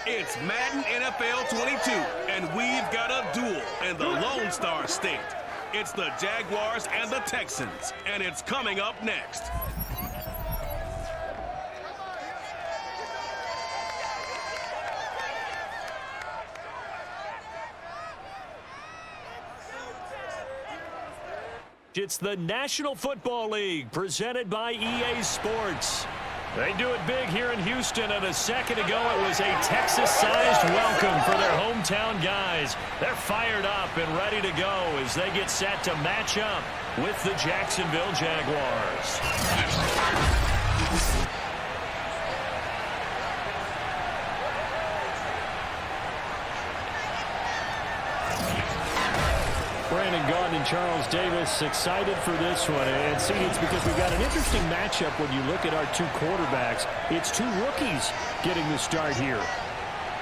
It's Madden NFL 22, and we've got a duel in the Lone Star State. It's the Jaguars and the Texans, and it's coming up next. It's the National Football League presented by EA Sports. They do it big here in Houston, and a second ago it was a Texas-sized welcome for their hometown guys. They're fired up and ready to go as they get set to match up with the Jacksonville Jaguars. Brandon Gaudin and Charles Davis excited for this one. And see, it's because we've got an interesting matchup when you look at our two quarterbacks. It's two rookies getting the start here.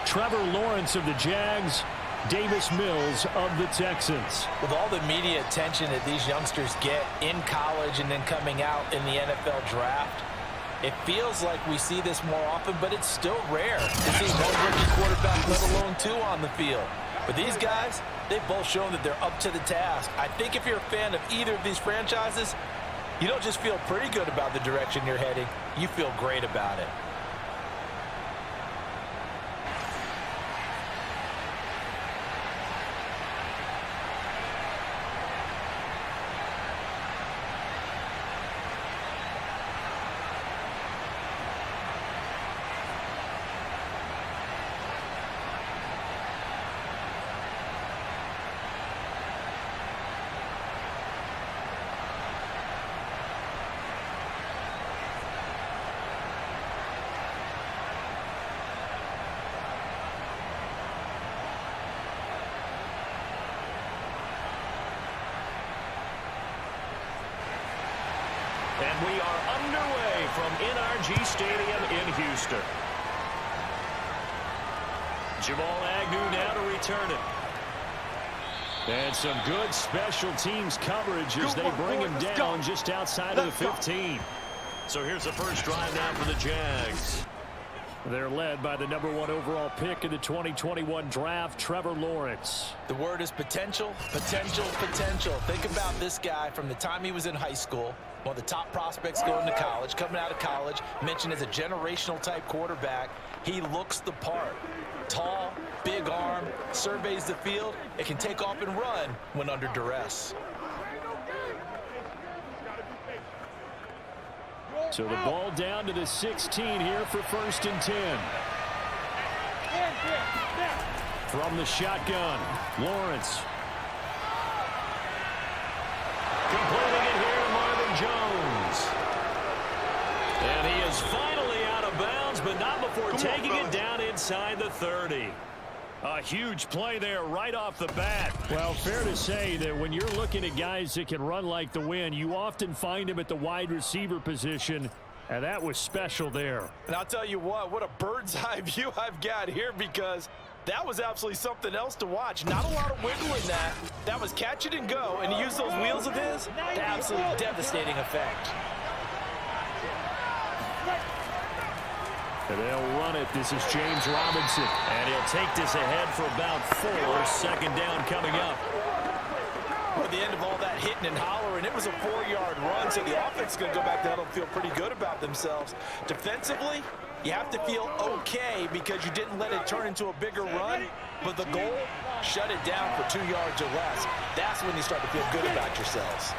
Trevor Lawrence of the Jags, Davis Mills of the Texans. With all the media attention that these youngsters get in college and then coming out in the NFL draft, it feels like we see this more often, but it's still rare to see one rookie quarterback, let alone two on the field. But these guys, they've both shown that they're up to the task. I think if you're a fan of either of these franchises, you don't just feel pretty good about the direction you're heading, you feel great about it. And we are underway from NRG Stadium in Houston. Jamal Agnew now to return it. And some good special teams coverage as they bring him down just outside of the 15. So here's the first drive now for the Jags. They're led by the #1 overall pick in the 2021 draft, Trevor Lawrence. The word is potential, potential, potential. Think about this guy from the time he was in high school, one of the top prospects going to college, coming out of college, mentioned as a generational type quarterback. He looks the part. Tall, big arm, surveys the field, it can take off and run when under duress. So the ball down to the 16 here for 1st and 10. From the shotgun, Lawrence. Completing it here to Marvin Jones. And he is finally out of bounds, but not before taking it down inside the 30. A huge play there right off the bat. Well, fair to say that when you're looking at guys that can run like the wind, you often find them at the wide receiver position, and that was special there. And I'll tell you what a bird's eye view I've got here, because that was absolutely something else to watch. Not a lot of wiggle in that. That was catch it and go, and to use those wheels of his, to absolutely devastating effect. And they'll run it. This is James Robinson. And he'll take this ahead for about 4. 2nd down coming up. At the end of all that hitting and hollering, it was a 4-yard run, so the offense is going to go back down and feel pretty good about themselves. Defensively, you have to feel okay because you didn't let it turn into a bigger run, but the goal, shut it down for 2 yards or less. That's when you start to feel good about yourselves.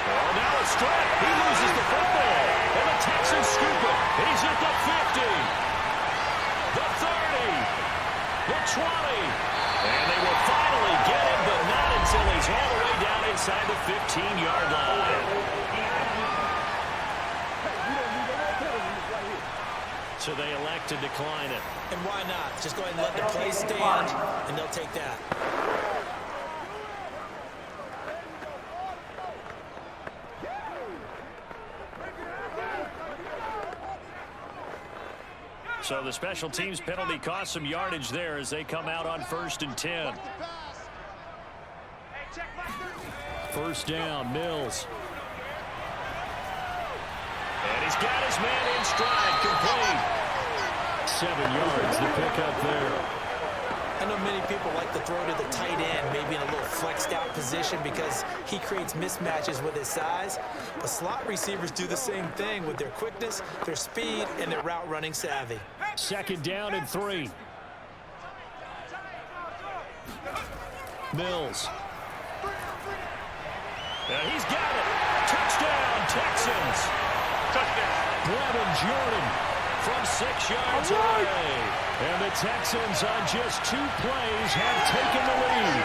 Oh, now a strike. He loses the football. And the Texans scoop it. He's at the 50. The 30. The 20. And they will finally get him, but not until he's all the way down inside the 15-yard line. So they elect to decline it. And why not? Just go ahead and let the play stand, and they'll take that. So the special teams penalty cost some yardage there as they come out on 1st and 10. 1st down, Mills. And he's got his man in stride, complete. 7 yards, the pickup there. I know many people like to throw to the tight end, maybe in a little flexed out position because he creates mismatches with his size. But slot receivers do the same thing with their quickness, their speed, and their route running savvy. 2nd down and 3. Mills. And he's got it. Touchdown, Texans. Brevin Jordan from 6 yards away. And the Texans on just 2 plays have taken the lead.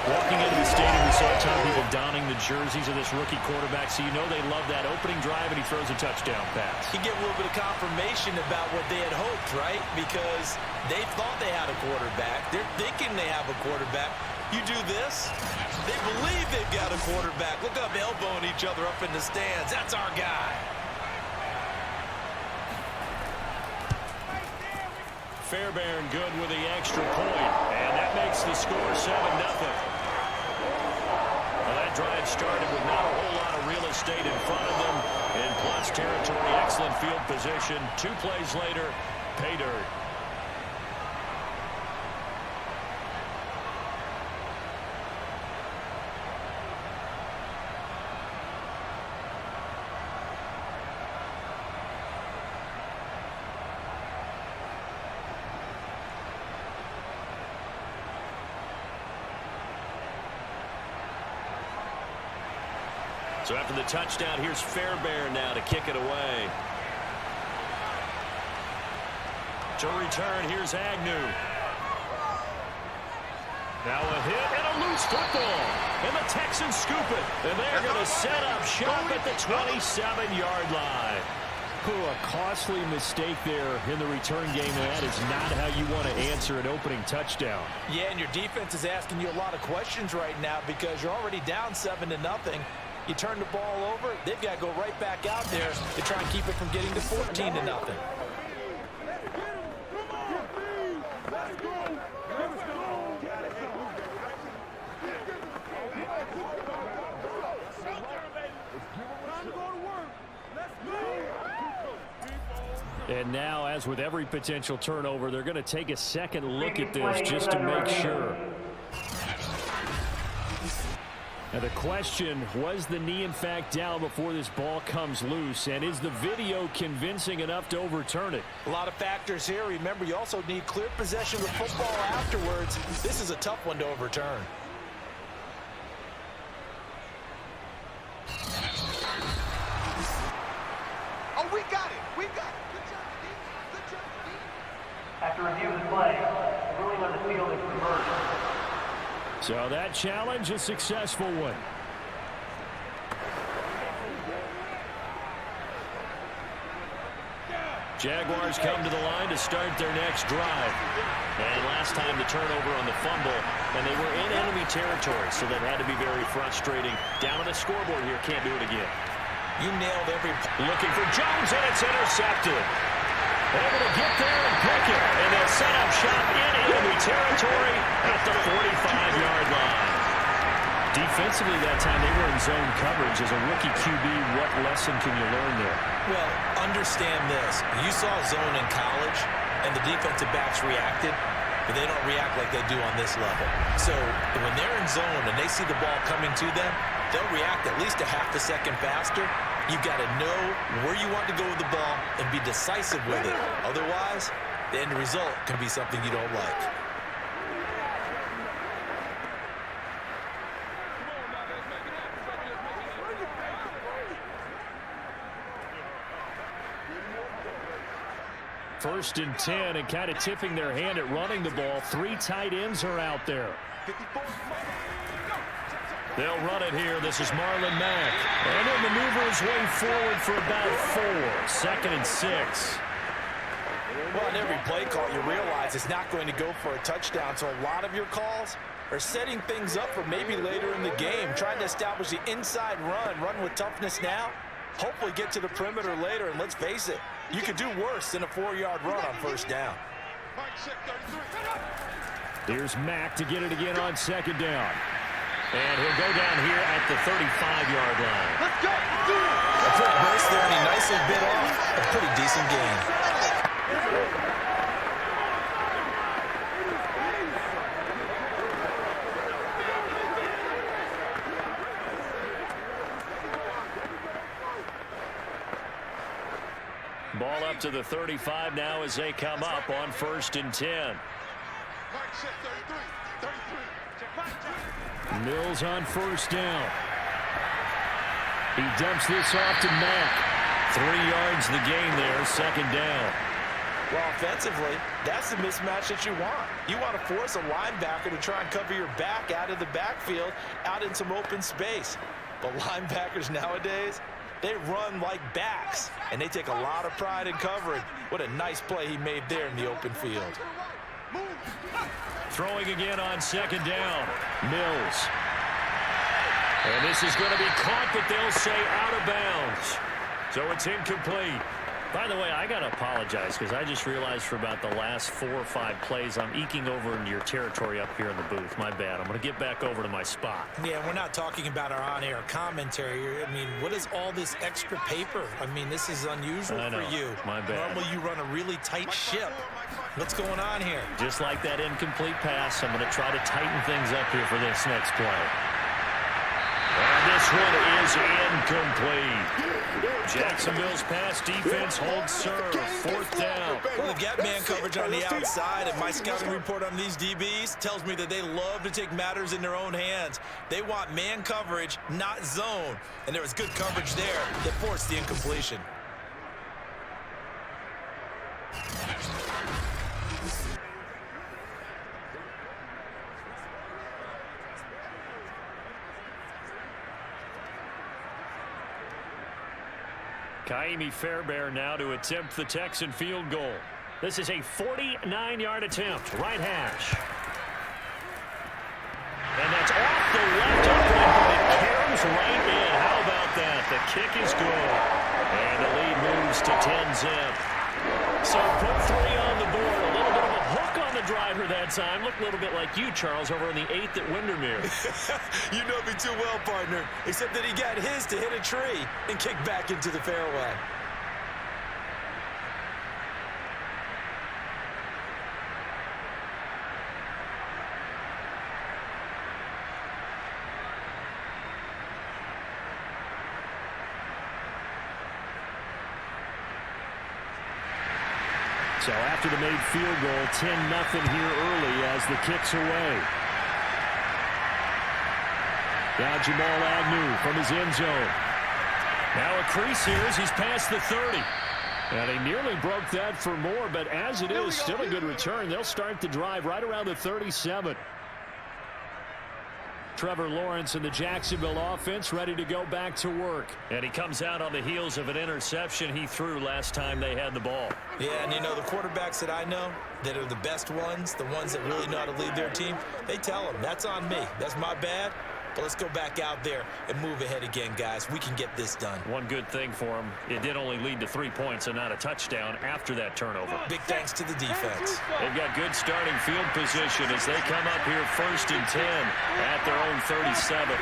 Walking into the stadium, we saw a ton of people donning the jerseys of this rookie quarterback, so you know they love that opening drive, and he throws a touchdown pass. You get a little bit of confirmation about what they had hoped, right? Because they thought they had a quarterback. They're thinking they have a quarterback. You do this, they believe they've got a quarterback. Look up, elbowing each other up in the stands. That's our guy. Fairbairn good with the extra point, and that makes the score 7-0. Well, that drive started with not a whole lot of real estate in front of them. In plus territory, excellent field position. 2 plays later, pay dirt. So after the touchdown, here's Fairbairn now to kick it away. To return, here's Agnew. Now a hit and a loose football. And the Texans scoop it. And they're going to set up shop at the 27-yard line. A costly mistake there in the return game, and that is not how you want to answer an opening touchdown. Yeah, and your defense is asking you a lot of questions right now because you're already down 7-0. You turn the ball over, they've got to go right back out there to try and keep it from getting to 14-0. And now, as with every potential turnover, they're going to take a second look at this just to make sure. Now the question, was the knee in fact down before this ball comes loose? And is the video convincing enough to overturn it? A lot of factors here. Remember, you also need clear possession of the football afterwards. This is a tough one to overturn. Oh, we got it. We got it. Good job, Steve. Good job, Steve. After review of the play, the ruling on the field is reversed. So that challenge, a successful one. Jaguars come to the line to start their next drive. And last time the turnover on the fumble, and they were in enemy territory, so that had to be very frustrating. Down on the scoreboard here, can't do it again. You nailed every... Looking for Jones, and it's intercepted. Able to get there and pick it, and they'll set up shop in enemy territory at the 45-yard line. Defensively that time, they were in zone coverage. As a rookie QB, what lesson can you learn there? Well, understand this. You saw zone in college, and the defensive backs reacted, but they don't react like they do on this level. So when they're in zone and they see the ball coming to them, they'll react at least a half a second faster. You've got to know where you want to go with the ball and be decisive with it. Otherwise, the end result can be something you don't like. First and 10, and kind of tipping their hand at running the ball. 3 tight ends are out there. They'll run it here. This is Marlon Mack. And he'll maneuver his way forward for about 4. 2nd and 6. Well, in every play call, you realize it's not going to go for a touchdown. So a lot of your calls are setting things up for maybe later in the game, trying to establish the inside run with toughness now, hopefully get to the perimeter later. And let's face it, you could do worse than a 4-yard run on first down. Here's Mack to get it again on 2nd down. And he'll go down here at the 35-yard line. Let's go. Do it. A quick burst there, and he nicely bit off a pretty decent gain. Ball up to the 35 now as they come up on 1st and 10. Mills on 1st down. He dumps this off to Mack. 3 yards the gain there, 2nd down. Well, offensively, that's the mismatch that you want. You want to force a linebacker to try and cover your back out of the backfield, out in some open space. But linebackers nowadays, they run like backs, and they take a lot of pride in covering. What a nice play he made there in the open field. Throwing again on 2nd down. Mills. And this is going to be caught, but they'll say out of bounds. So it's incomplete. By the way, I got to apologize because I just realized for about the last 4 or 5 plays, I'm eking over into your territory up here in the booth. My bad. I'm going to get back over to my spot. Yeah, we're not talking about our on-air commentary. I mean, what is all this extra paper? I mean, this is unusual for you. My bad. Normally you run a really tight ship. What's going on here? Just like that incomplete pass, I'm going to try to tighten things up here for this next play. And this one is incomplete. Jacksonville's pass defense holds serve. 4th down. Well, they've got man coverage on the outside, and my scouting report on these DBs tells me that they love to take matters in their own hands. They want man coverage, not zone. And there was good coverage there that forced the incompletion. Kaimi Fairbairn now to attempt the Texan field goal. This is a 49-yard attempt, right hash. And that's off the left upright, but it carries right in. How about that? The kick is good. And the lead moves to 10-zip. So put 3 on the board. A little bit of a hook on the driver that time. Looked a little bit like you, Charles, over on the 8th at Windermere. You know me too well, partner. Except that he got his to hit a tree and kick back into the fairway. So after the made field goal, 10-0 here early as the kick's away. Now Jamal Agnew from his end zone. Now a crease here as he's past the 30. And he nearly broke that for more, but as it is, still a good return. They'll start the drive right around the 37. Trevor Lawrence and the Jacksonville offense ready to go back to work. And he comes out on the heels of an interception he threw last time they had the ball. Yeah, and you know, the quarterbacks that I know that are the best ones, the ones that really know how to lead their team, they tell them, that's on me. That's my bad. But let's go back out there and move ahead again, guys. We can get this done. One good thing for him, it did only lead to 3 points and not a touchdown after that turnover. Big thanks to the defense. They've got good starting field position as they come up here 1st and 10 at their own 37.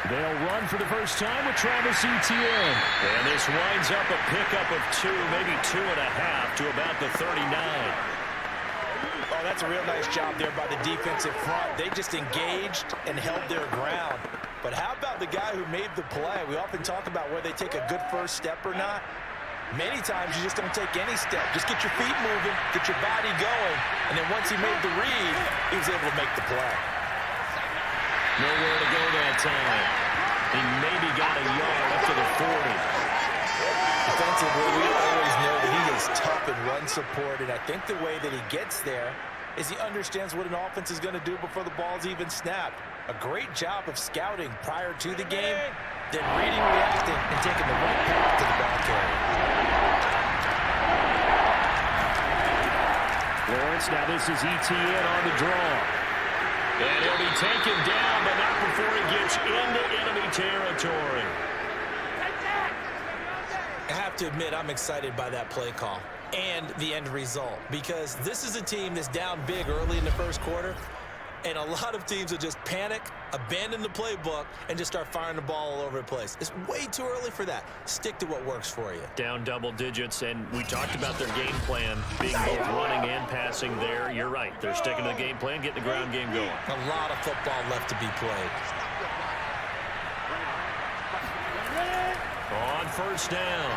They'll run for the first time with Travis Etienne. And this winds up a pickup of 2, maybe 2.5 to about the 39. Oh, that's a real nice job there by the defensive front. They just engaged and held their ground. But how about the guy who made the play? We often talk about whether they take a good first step or not. Many times you just don't take any step. Just get your feet moving, get your body going, and then once he made the read, he was able to make the play. Nowhere to go that time. He maybe got a yard up to the 40. Defensively, we always know that he is tough in run support, and I think the way that he gets there is he understands what an offense is going to do before the ball's even snapped. A great job of scouting prior to the game, then reading, reacting, and taking the right path to the ball carrier. Lawrence, now this is Etienne on the draw. And he'll be taken down, but not before he gets into enemy territory. I have to admit, I'm excited by that play call and the end result, because this is a team that's down big early in the first quarter, And a lot of teams will just panic, abandon the playbook, and just start firing the ball all over the place. It's way too early for that. Stick to what works for you. Down double digits, and we talked about their game plan being both running and passing there. You're right. They're sticking to the game plan, getting the ground game going. A lot of football left to be played. On first down,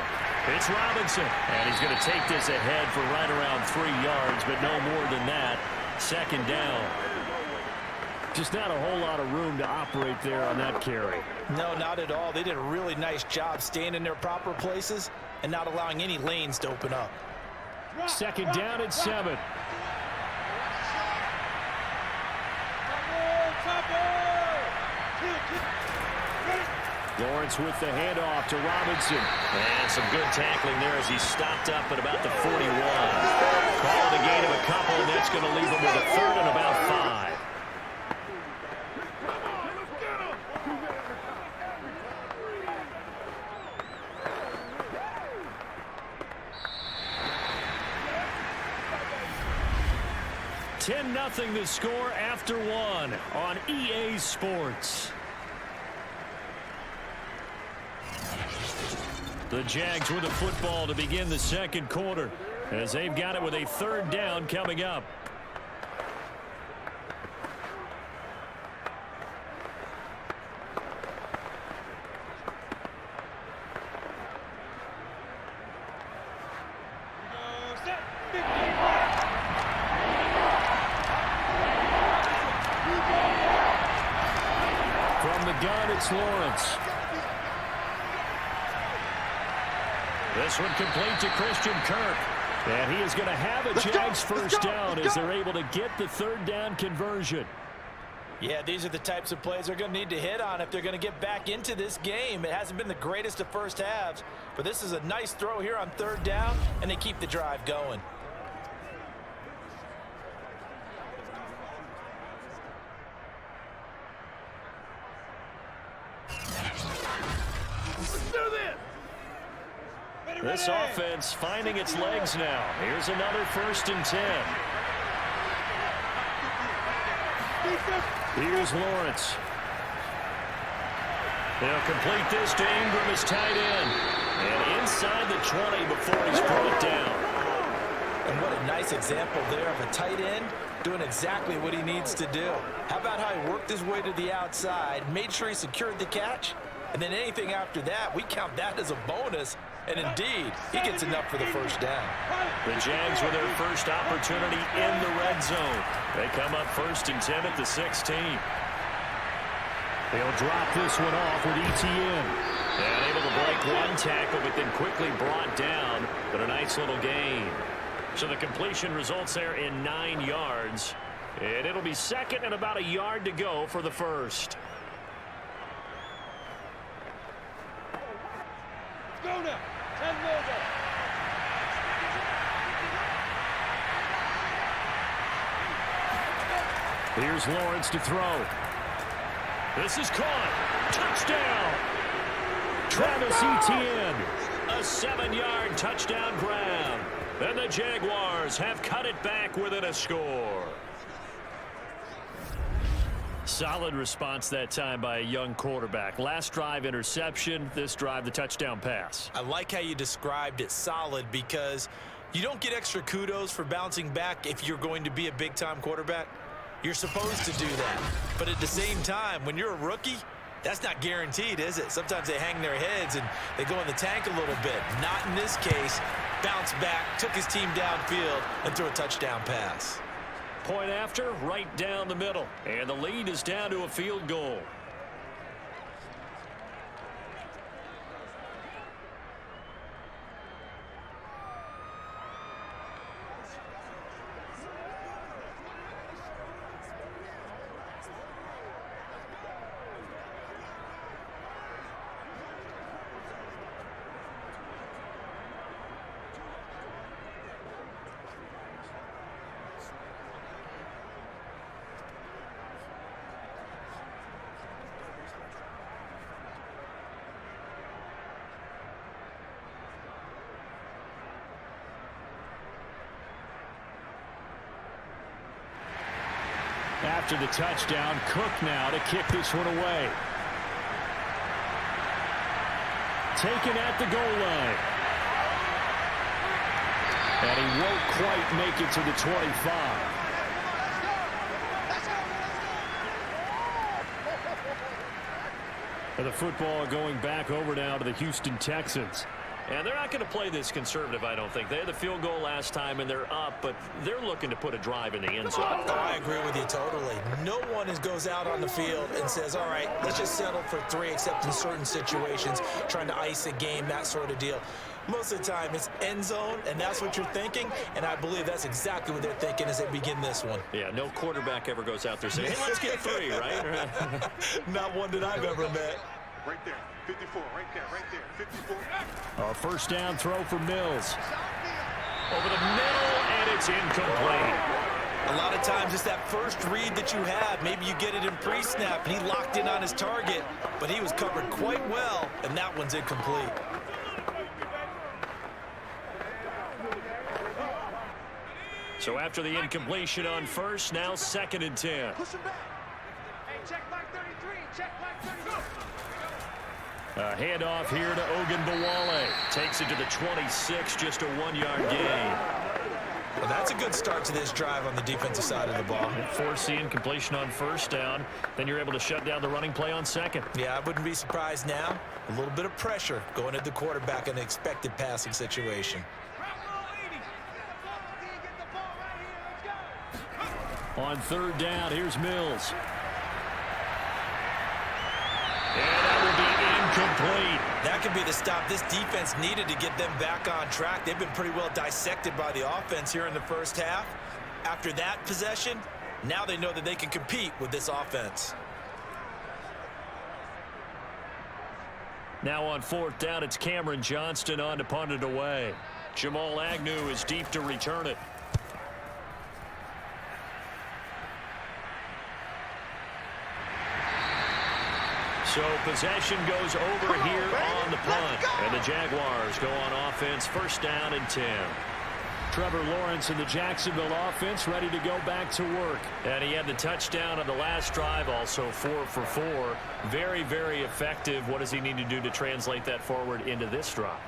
it's Robinson. And he's going to take this ahead for right around 3 yards, but no more than that. Second down. Just not a whole lot of room to operate there on that carry. No, not at all. They did a really nice job staying in their proper places and not allowing any lanes to open up. Second down at 7. Lawrence with the handoff to Robinson. And some good tackling there as he stopped up at about the 41. Calling a gain of a couple, and that's going to leave him with a third and about 5. Nothing the score after 1 on EA Sports. The Jags with the football to begin the second quarter as they've got it with a third down coming up. It's Lawrence. This one complete to Christian Kirk. And he is going to have a Jags first down as they're able to get the third down conversion. Yeah, these are the types of plays they're going to need to hit on if they're going to get back into this game. It hasn't been the greatest of first halves, but this is a nice throw here on third down, and they keep the drive going. This offense finding its legs now. Here's another 1st and 10. Here's Lawrence. They'll complete this to Ingram as tight end. And inside the 20 before he's brought down. And what a nice example there of a tight end doing exactly what he needs to do. How about how he worked his way to the outside, made sure he secured the catch, and then anything after that, we count that as a bonus. And indeed, he gets enough for the first down. The Jags with their first opportunity in the red zone. They come up 1st and 10 at the 16. They'll drop this one off with ETN. And able to break one tackle, but then quickly brought down. But a nice little gain. So the completion results there in 9 yards. And it'll be second and about a yard to go for the first. Go now. 10 more. Here's Lawrence to throw. This is caught. Touchdown. Travis Etienne. A 7-yard touchdown grab. And the Jaguars have cut it back within a score. Solid response that time by a young quarterback. Last drive, interception. This drive, the touchdown pass. I like how you described it solid because you don't get extra kudos for bouncing back if you're going to be a big-time quarterback. You're supposed to do that. But at the same time, when you're a rookie, that's not guaranteed, is it? Sometimes they hang their heads and they go in the tank a little bit. Not in this case. Bounced back, took his team downfield, and threw a touchdown pass. Point after, right down the middle. And the lead is down to a field goal. After the touchdown, Cook now to kick this one away. Taken at the goal line. And he won't quite make it to the 25. And the football going back over now to the Houston Texans. And they're not going to play this conservative, I don't think. They had the field goal last time, and they're up, but they're looking to put a drive in the end zone. Oh, I agree with you totally. No one goes out on the field and says, all right, let's just settle for 3, except in certain situations, trying to ice a game, that sort of deal. Most of the time, it's end zone, and that's what you're thinking, and I believe that's exactly what they're thinking as they begin this one. Yeah, no quarterback ever goes out there saying, hey, let's get 3, right? Not one that I've ever met. Right there, 54, right there, 54. A first down throw for Mills. Over the middle, and it's incomplete. A lot of times it's that first read that you have. Maybe you get it in pre-snap, and he locked in on his target, but he was covered quite well, and that one's incomplete. So after the incompletion on first, now 2nd and 10. Push him back. Hey, check back 33, check back 32. A handoff here to Ogunbowale. Takes it to the 26, just a 1-yard gain. Well, that's a good start to this drive on the defensive side of the ball. Force the incompletion on first down. Then you're able to shut down the running play on second. Yeah, I wouldn't be surprised now. A little bit of pressure going at the quarterback in an expected passing situation. On 3rd down, here's Mills. Complete. That could be the stop this defense needed to get them back on track. They've been pretty well dissected by the offense here in the first half. After that possession, now they know that they can compete with this offense. Now on 4th down, it's Cameron Johnston on to punt it away. Jamal Agnew is deep to return it. So possession goes over here on the punt. And the Jaguars go on offense, 1st down and 10. Trevor Lawrence and the Jacksonville offense ready to go back to work. And he had the touchdown on the last drive, also 4 for 4. Very, very effective. What does he need to do to translate that forward into this drive?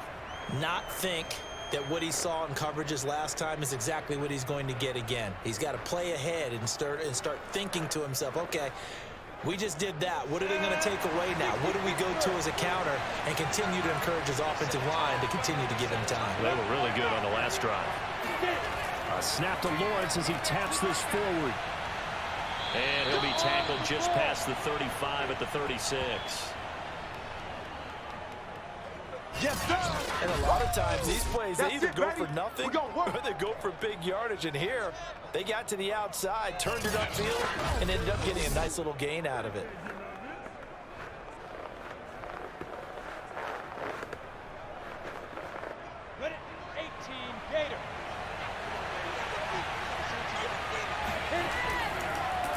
Not think that what he saw in coverages last time is exactly what he's going to get again. He's got to play ahead and start thinking to himself, okay, we just did that. What are they going to take away now? What do we go to as a counter and continue to encourage his offensive line to continue to give him time? They were really good on the last drive. A snap to Lawrence as he taps this forward. And he'll be tackled just past the 35 at the 36. Yes, sir. And a lot of times these plays, they either go for nothing or they go for big yardage. And here, they got to the outside, turned it upfield, and ended up getting a nice little gain out of it. Ready, 18, Gator.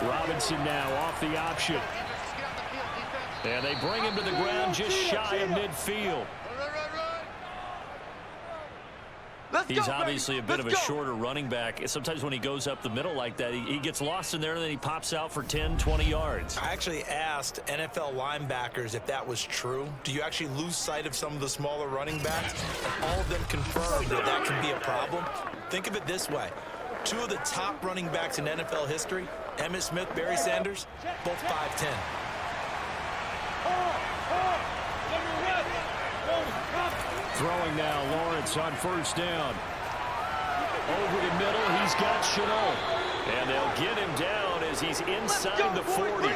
Robinson now off the option. And they bring him to the ground just shy of midfield. He's obviously a bit of a shorter running back. Sometimes when he goes up the middle like that, he gets lost in there, and then he pops out for 10, 20 yards. I actually asked NFL linebackers if that was true. Do you actually lose sight of some of the smaller running backs? And all of them confirmed that that can be a problem. Think of it this way. 2 of the top running backs in NFL history, Emmitt Smith, Barry Sanders, both 5'10". Throwing now, Lawrence on 1st down. Over the middle, he's got Chenault. And they'll get him down as he's inside the 40.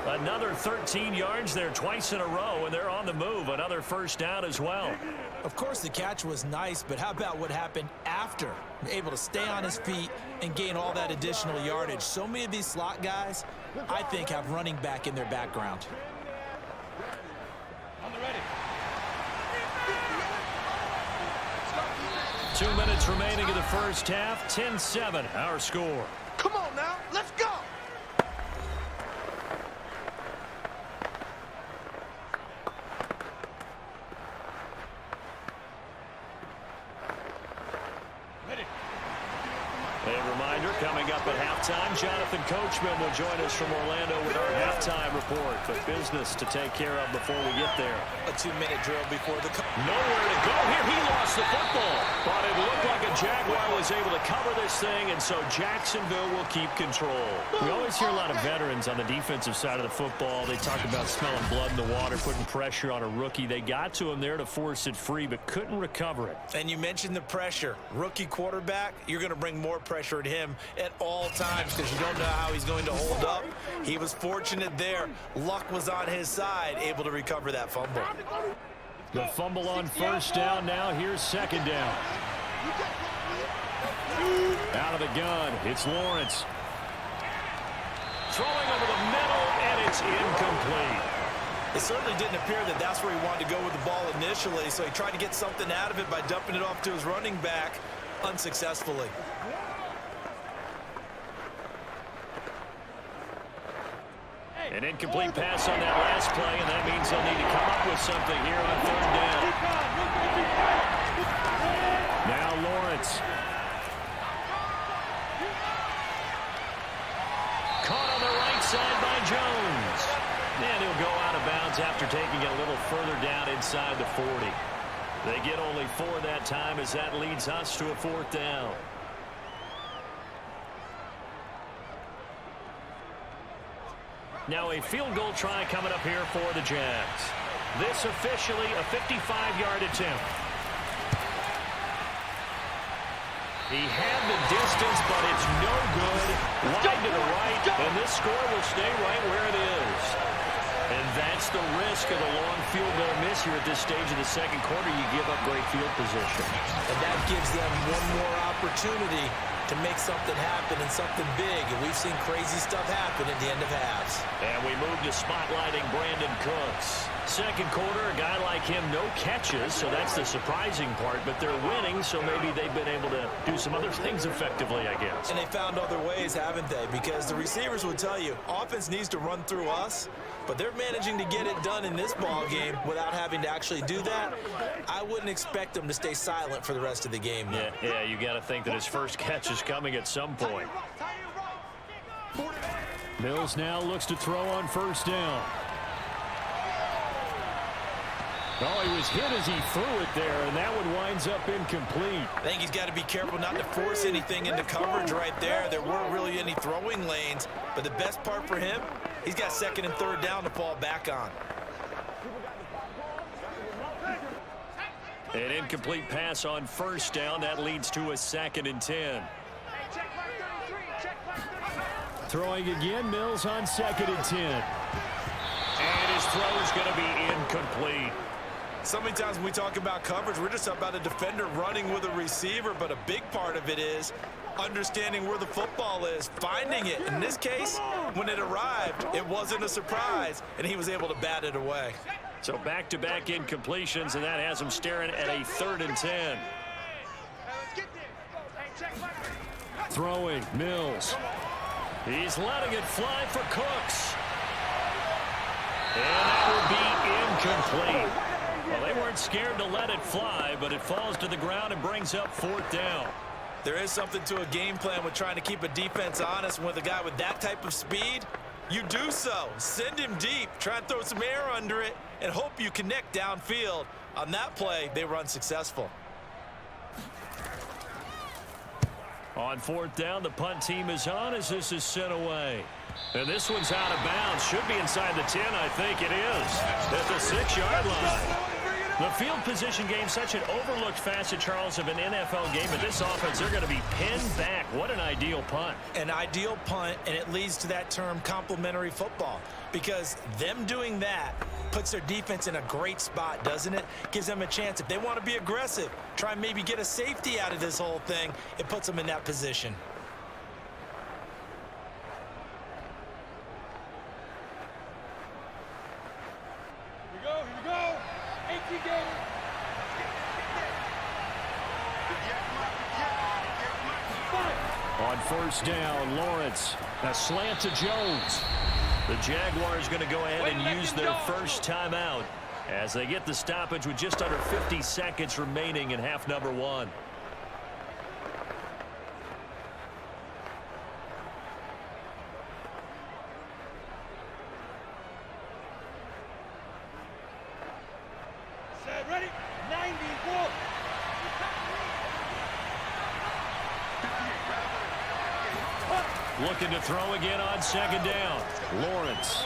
Another 13 yards there twice in a row, and they're on the move. Another 1st down as well. Of course, the catch was nice, but how about what happened after? Able to stay on his feet and gain all that additional yardage. So many of these slot guys, I think, have running back in their background. On the ready. 2 minutes remaining in the first half. 10-7, our score. Come on now, let's go. A reminder coming Coming up at halftime, Jonathan Coachman will join us from Orlando with our halftime report. But business to take care of before we get there. A 2-minute drill before the... Nowhere to go here. He lost the football. But it looked like a Jaguar was able to cover this thing, and so Jacksonville will keep control. We always hear a lot of veterans on the defensive side of the football. They talk about smelling blood in the water, putting pressure on a rookie. They got to him there to force it free, but couldn't recover it. And you mentioned the pressure. Rookie quarterback, you're going to bring more pressure at him at all times because you don't know how he's going to hold up. He was fortunate there. Luck was on his side, able to recover that fumble. The fumble on first down now. Here's second down. Out of the gun, it's Lawrence. Throwing over the middle, and it's incomplete. It certainly didn't appear that that's where he wanted to go with the ball initially, so he tried to get something out of it by dumping it off to his running back unsuccessfully. An incomplete pass on that last play, and that means they'll need to come up with something here on third down. Now Lawrence. Caught on the right side by Jones. And he'll go out of bounds after taking it a little further down inside the 40. They get only 4 that time as that leads us to a fourth down. Now a field goal try coming up here for the Jags. This officially a 55-yard attempt. He had the distance, but it's no good. Wide to the right, and this score will stay right where it is. And that's the risk of the long field goal miss here at this stage of the second quarter. You give up great field position. And that gives them one more opportunity to make something happen and something big. And we've seen crazy stuff happen at the end of halves. And we move to spotlighting Brandon Cooks. Second quarter, a guy like him, no catches, so that's the surprising part. But they're winning, so maybe they've been able to do some other things effectively, I guess. And they found other ways, haven't they? Because the receivers will tell you, offense needs to run through us, but they're managing to get it done in this ball game without having to actually do that. I wouldn't expect them to stay silent for the rest of the game. Yeah, you got to think that his first catch is coming at some point. Mills now looks to throw on first down. Oh, he was hit as he threw it there, and that one winds up incomplete. I think he's got to be careful not to force anything into coverage right there. There weren't really any throwing lanes, but the best part for him, he's got second and third down to fall back on. An incomplete pass on first down. That leads to a 2nd and 10. Throwing again, Mills on 2nd and 10. And his throw is going to be incomplete. So many times when we talk about coverage, we're just about a defender running with a receiver, but a big part of it is understanding where the football is, finding it. In this case, when it arrived, it wasn't a surprise, and he was able to bat it away. So back-to-back incompletions, and that has him staring at a 3rd and 10. Throwing, Mills. He's letting it fly for Cooks. And that will be incomplete. Well, they weren't scared to let it fly, but it falls to the ground and brings up 4th down. There is something to a game plan with trying to keep a defense honest. With a guy with that type of speed, you do so. Send him deep, try and throw some air under it, and hope you connect downfield. On that play, they were unsuccessful. On 4th down, the punt team is on as this is sent away. And this one's out of bounds. Should be inside the 10, I think it is. At the 6-yard line. The field position game, such an overlooked facet, Charles, of an NFL game. But this offense, they're going to be pinned back. What an ideal punt. An ideal punt, and it leads to that term complementary football. Because them doing that puts their defense in a great spot, doesn't it? Gives them a chance. If they want to be aggressive, try and maybe get a safety out of this whole thing, it puts them in that position. Here we go. 18 Gators. On first down, Lawrence. A slant to Jones. The Jaguars going to go ahead and use their first timeout as they get the stoppage with just under 50 seconds remaining in half number 1. Looking to throw again on second down. Lawrence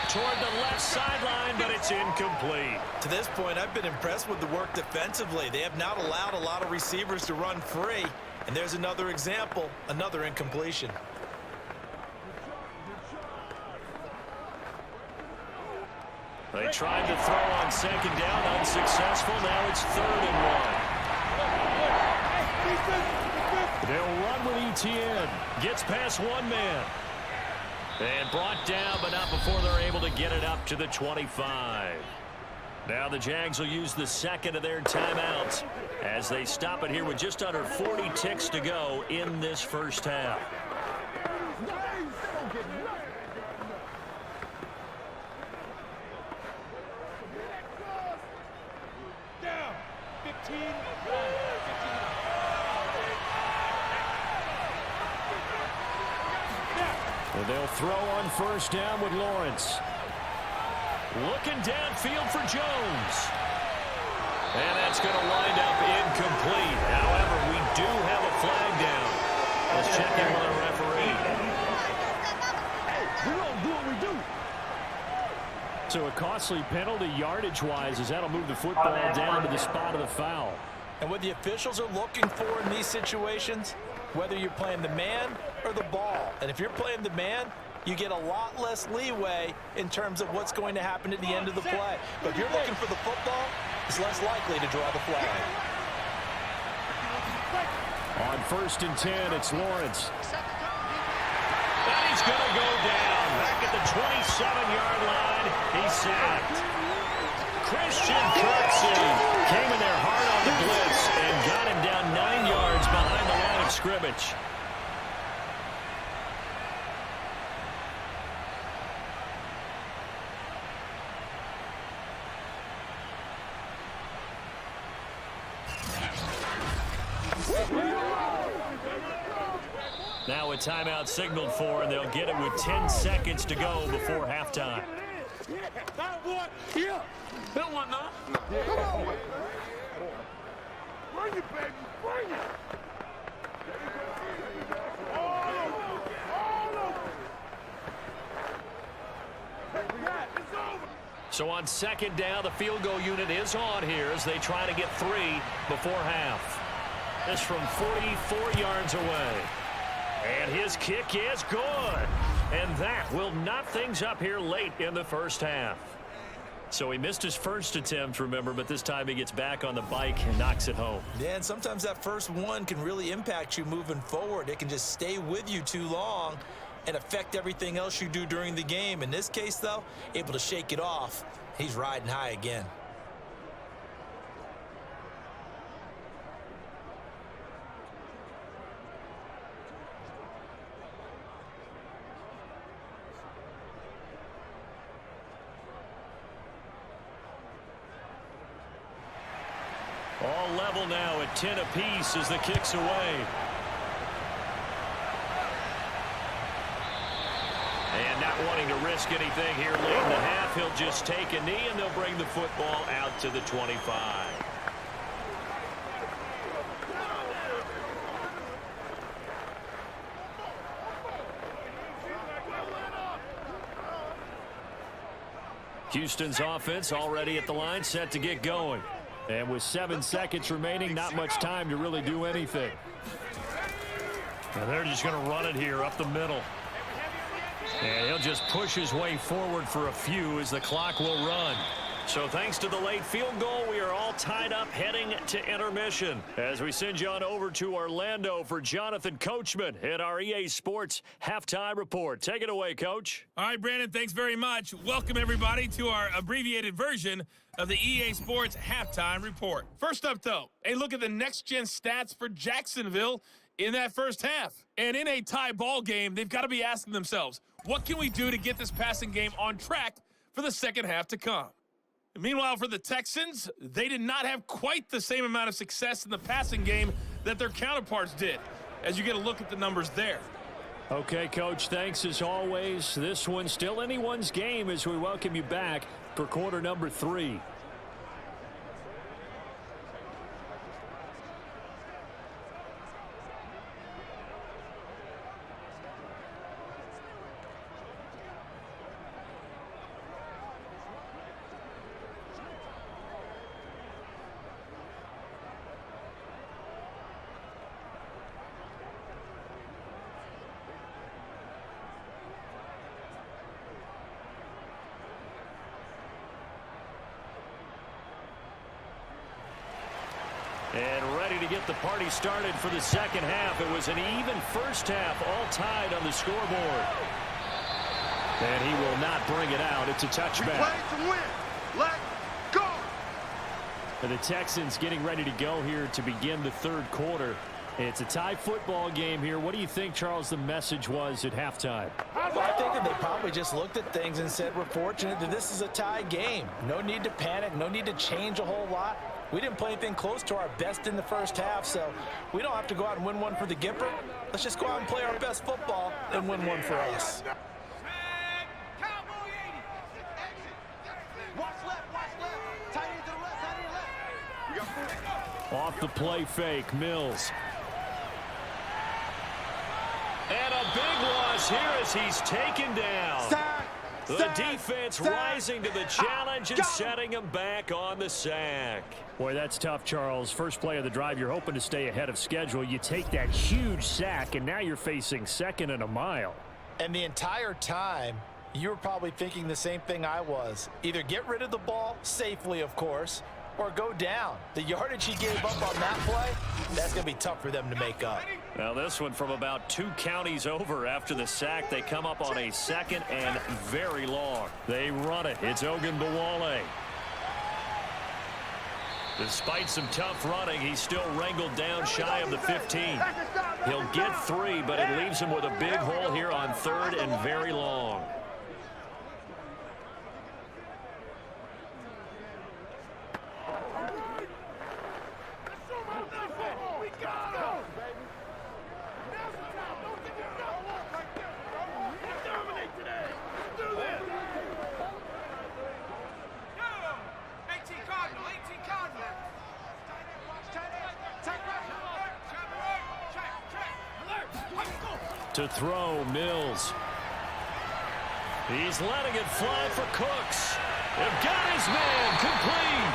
toward the left sideline, but it's incomplete. To this point, I've been impressed with the work defensively. They have not allowed a lot of receivers to run free. And there's another example, another incompletion. They tried to throw on second down, unsuccessful. Now it's 3rd and 1. They'll run with ETN. Gets past one man. And brought down, but not before they're able to get it up to the 25. Now the Jags will use the second of their timeouts as they stop it here with just under 40 ticks to go in this first half. Down. 15. And they'll throw on first down with Lawrence. Looking downfield for Jones. And that's going to wind up incomplete. However, we do have a flag down. Let's check in with our referee. We don't do what we do. So a costly penalty yardage-wise as that'll move the football down to the spot of the foul. And what the officials are looking for in these situations, whether you're playing the man or the ball. And if you're playing the man, you get a lot less leeway in terms of what's going to happen at the end of the play. But if you're looking for the football, it's less likely to draw the flag. On 1st and 10, it's Lawrence. And he's going to go down. Back at the 27-yard line, he's sacked. Christian Kirksey came in there hard on the blitz and got him down 9 yards behind the line of scrimmage. Now a timeout signaled for, and they'll get it with 10 seconds to go before halftime. That one now. Bring it, baby. Bring it. So on second down, the field goal unit is on here as they try to get 3 before half. This from 44 yards away. And his kick is good. And that will knot things up here late in the first half. So he missed his first attempt, remember, but this time he gets back on the bike and knocks it home. Yeah, and sometimes that first one can really impact you moving forward. It can just stay with you too long and affect everything else you do during the game. In this case, though, able to shake it off. He's riding high again. All level now at 10 apiece as the kick's away. And not wanting to risk anything here late in the half, he'll just take a knee and they'll bring the football out to the 25. Houston's offense already at the line, set to get going. And with 7 seconds remaining, not much time to really do anything. And they're just going to run it here up the middle. And he'll just push his way forward for a few as the clock will run. So thanks to the late field goal, we are all tied up heading to intermission. As we send you on over to Orlando for Jonathan Coachman at our EA Sports Halftime Report. Take it away, Coach. All right, Brandon, thanks very much. Welcome, everybody, to our abbreviated version of the EA Sports Halftime Report. First up, though, a look at the next-gen stats for Jacksonville in that first half. And in a tie ball game, they've got to be asking themselves, what can we do to get this passing game on track for the second half to come? Meanwhile, for the Texans, they did not have quite the same amount of success in the passing game that their counterparts did, as you get a look at the numbers there. Okay, Coach, thanks as always. This one's still anyone's game as we welcome you back for quarter number 3. And ready to get the party started for the second half. It was an even first half, all tied on the scoreboard. And he will not bring it out. It's a touchback. We play to win. Let's go. The Texans getting ready to go here to begin the third quarter. It's a tie football game here. What do you think, Charles, the message was at halftime? Well, I think that they probably just looked at things and said, we're fortunate that this is a tie game. No need to panic. No need to change a whole lot. We didn't play anything close to our best in the first half, so we don't have to go out and win one for the Gipper. Let's just go out and play our best football and win one for us. Off the play fake, Mills. And a big loss here as he's taken down. The defense rising to the challenge and setting him back on the sack. Boy, that's tough, Charles. First play of the drive, you're hoping to stay ahead of schedule. You take that huge sack, and now you're facing second and a mile. And the entire time, you were probably thinking the same thing I was. Either get rid of the ball, safely, of course, or go down. The yardage he gave up on that play, that's going to be tough for them to make up. Now this one from about 2 counties over after the sack. They come up on a second and very long. They run it. It's Ogunbowale. Despite some tough running, he's still wrangled down shy of the 15. He'll get 3, but it leaves him with a big hole here on third and very long. To throw, Mills. He's letting it fly for Cooks. They've got his man complete.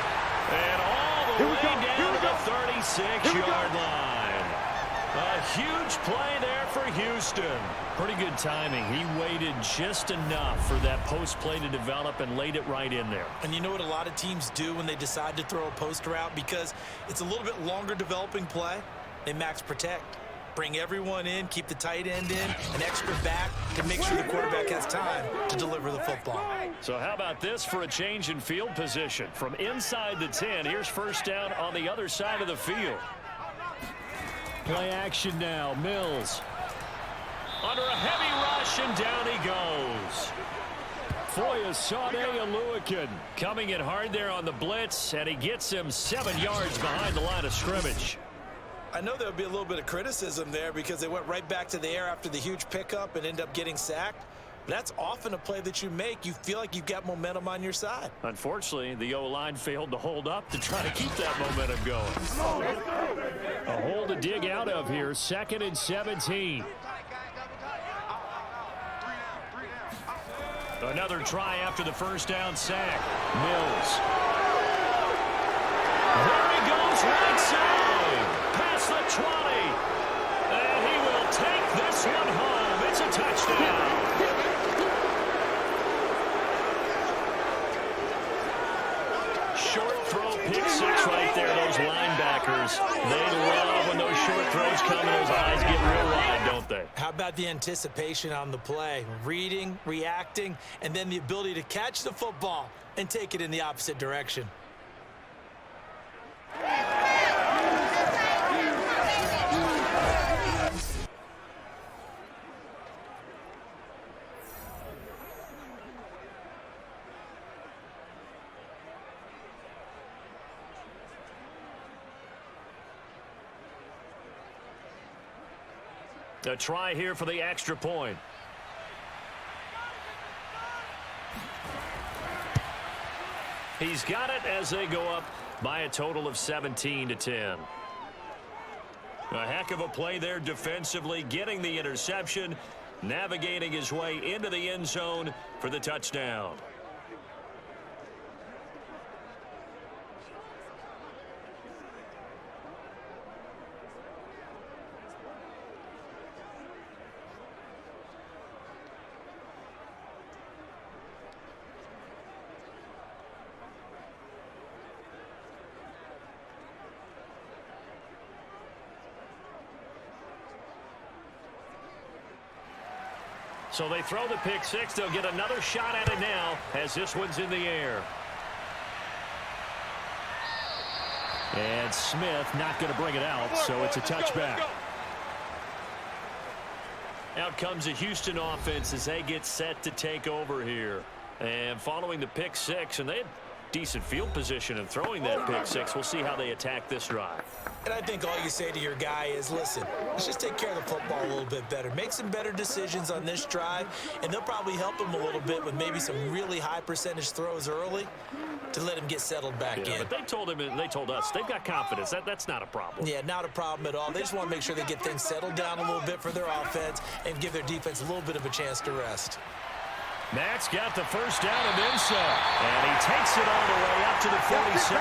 And all the way down to the 36-yard line. A huge play there for Houston. Pretty good timing. He waited just enough for that post play to develop and laid it right in there. And you know what a lot of teams do when they decide to throw a post route? Because it's a little bit longer developing play, they max protect. Bring everyone in, keep the tight end in, an extra back to make sure the quarterback has time to deliver the football. So how about this for a change in field position? From inside the 10, here's first down on the other side of the field. Play action now, Mills. Under a heavy rush, and down he goes. Foyesade Aluakin coming in hard there on the blitz, and he gets him 7 yards behind the line of scrimmage. I know there would be a little bit of criticism there because they went right back to the air after the huge pickup and end up getting sacked. But that's often a play that you make. You feel like you've got momentum on your side. Unfortunately, the O-line failed to hold up to try to keep that momentum going. A hole to dig out of here, 2nd and 17. Another try after the first down sack. Mills. There he goes, right side. Past the 20. And he will take this one home. It's a touchdown. Short throw, pick 6 right there. Those linebackers, they love when those short throws come and those eyes get real wide, don't they? How about the anticipation on the play? Reading, reacting, and then the ability to catch the football and take it in the opposite direction. A try here for the extra point. He's got it as they go up by a total of 17-10. A heck of a play there defensively, getting the interception, navigating his way into the end zone for the touchdown. So they throw the pick six. They'll get another shot at it now as this one's in the air. And Smith not going to bring it out, so it's a touchback. Out comes the Houston offense as they get set to take over here. And following the pick six, and they had decent field position in throwing that pick six. We'll see how they attack this drive. And I think all you say to your guy is, listen, let's just take care of the football a little bit better. Make some better decisions on this drive, and they'll probably help him a little bit with maybe some really high percentage throws early to let him get settled back in. But they told him and they told us they've got confidence. That's not a problem. Yeah, not a problem at all. They just want to make sure they get things settled down a little bit for their offense and give their defense a little bit of a chance to rest. Matt's got the first down and then some. And he takes it all the way up to the 47.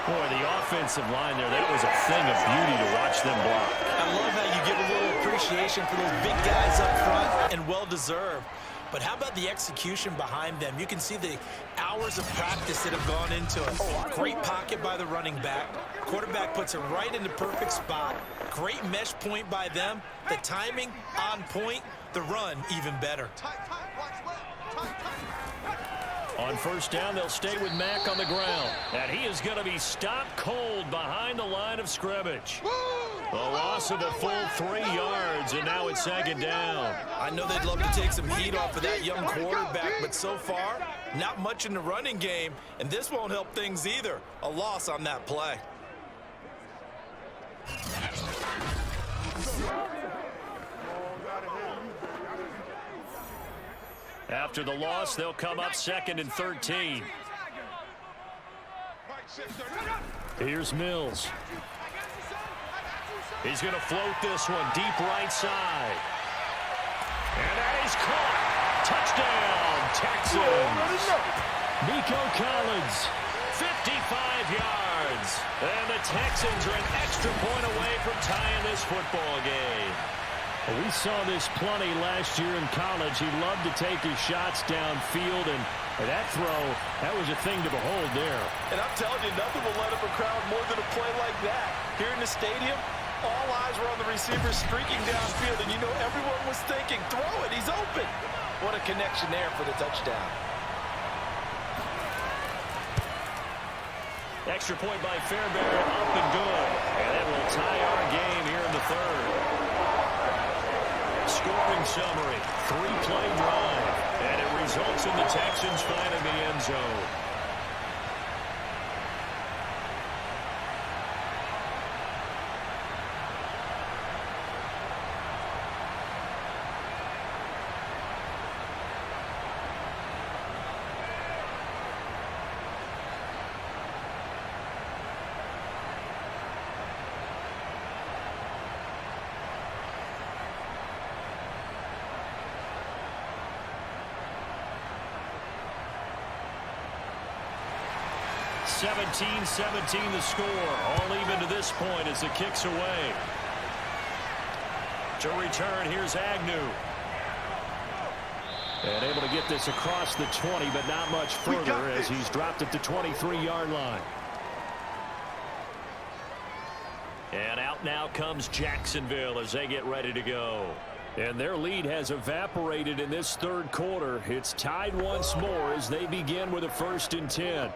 Boy, the offensive line there, that was a thing of beauty to watch them block. I love how you give a little appreciation for those big guys up front, and well-deserved. But how about the execution behind them? You can see the hours of practice that have gone into it. Great pocket by the running back. Quarterback puts it right in the perfect spot. Great mesh point by them. The timing on point. The run even better. On first down, they'll stay with Mack on the ground. And he is going to be stopped cold behind the line of scrimmage. A loss of a full 3 yards, and now it's second down. I know they'd love to take some heat off of that young quarterback, but so far, not much in the running game, and this won't help things either. A loss on that play. After the loss, they'll come up 2nd and 13. Here's Mills. He's going to float this one deep right side. And that is caught. Touchdown, Texans. Nico Collins, 55 yards. And the Texans are an extra point away from tying this football game. We saw this plenty last year in college. He loved to take his shots downfield, and that throw, that was a thing to behold there. And I'm telling you, nothing will let up a crowd more than a play like that. Here in the stadium, all eyes were on the receiver streaking downfield, and you know everyone was thinking, throw it, he's open. What a connection there for the touchdown. Extra point by Fairbairn, up and good. And that will tie our game here in the third. Scoring summary, 3-play drive, and it results in the Texans finding the end zone. (17-17) the score. All even to this point as the kick's away. To return, here's Agnew. And able to get this across the 20, but not much further as he's dropped at the 23-yard line. And out now comes Jacksonville as they get ready to go. And their lead has evaporated in this third quarter. It's tied once more as they begin with a 1st and 10.